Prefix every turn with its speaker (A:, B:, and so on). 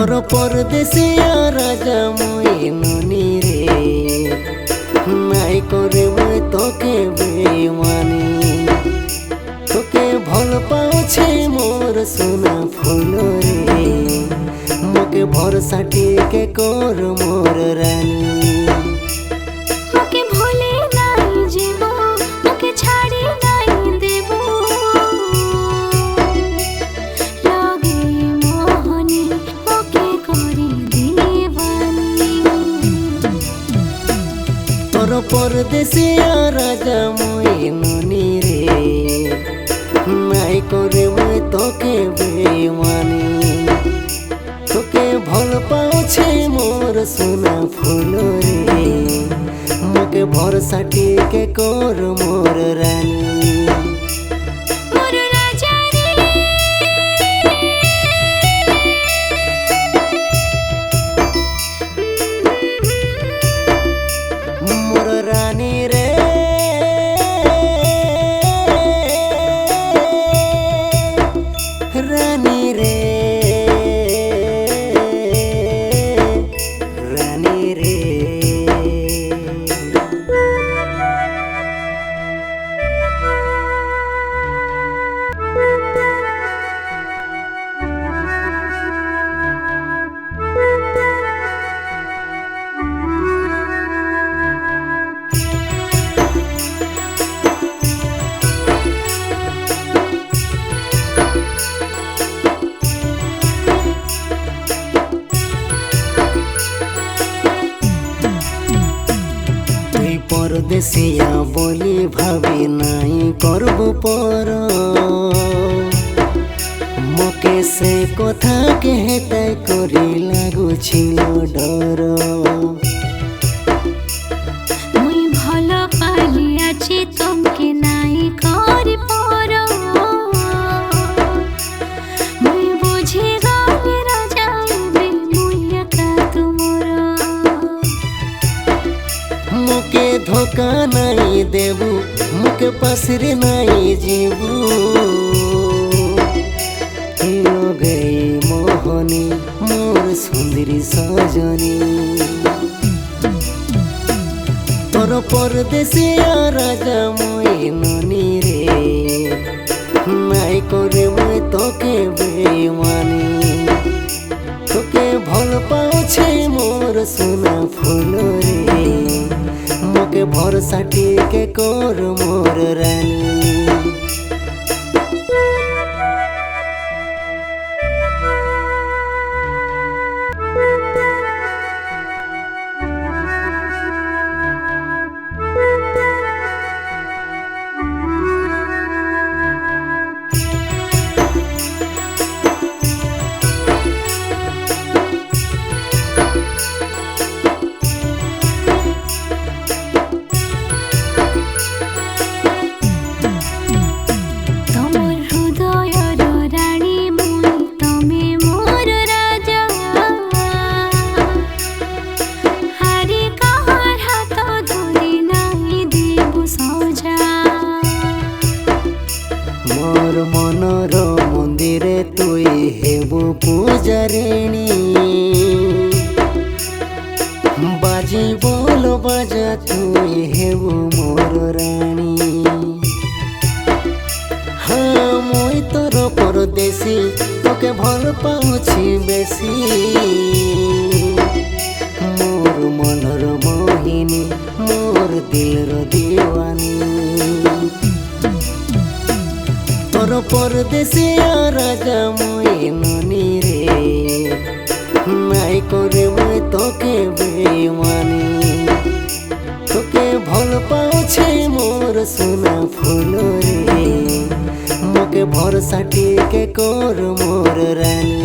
A: তোর পরদেশিয়া রাজা মই ননি রে, নাই করে মই তোকে বেমানি। তোকে ভাল পাଉଛି মোর সোনা ফুল রে, মোকে ভরসা টিকে কর মোর রানী।
B: মোকে ভুলে নাই যাব, মোকে ছাড়ি নাই দেব, লাগে মোহনী মোকে করি দিবানি।
A: তোর পরদেশিয়া রাজা মই ননি রে, নাই করে মই তোকে বেমানি। তোকে ভাল পাଉଛି মোর সোনা ফুল রে, মোকে ভরসা টিকে কর মোর রানী।
B: মোর রাজা রে,
A: মোর রানী রে, রানী রে, রানী রে। পরদেশিয়া বলি ভাবি নাই করব পর, মোকে সে কথা কেটাই করি লাগুছিল ডর।
B: মুই ভাল পালি আছি তোমকে নাই করি পর, মুই বুঝি গলি রাজা বে মুই একা তুমর।
A: মোকে ধোকা নাই দেবু, মোকে পাশরে নাই যাবু, লগে মোহনী মোর সুন্দরী সজনী। তোর পরদেশিয়া রাজা মই ননি রে, নাই করে মই তোকে বেমানি। তোকে ভাল পাଉଛି মোর সোনা ফুল রে, মোকে ভরসা টিকে কর মোর রানী।
B: তোমার হৃদয়র রানী মুই, তুমি মোর রাজা। হারি কাহার হাত ধরি নাই দেব সজা।
A: মোর মনর মন্দিরে তুই হেবু পূজারিণী, বাজি বল বাজা তুই হেবু মোর রানী। হ্যাঁ মই তোর পরদেশী, তোকে ভাল পাଉଛି বেশি, মোর মনর মোহিনী মোর দিলর দিওয়ানী। তোর পরদেশিয়া রাজা মই ননি রে, নাই করে মই তোকে বেমানি। তোকে ভাল পাଉଛି মোর সোনা ফুল রে, মোকে ভরসা টিকে কর মোর রানী।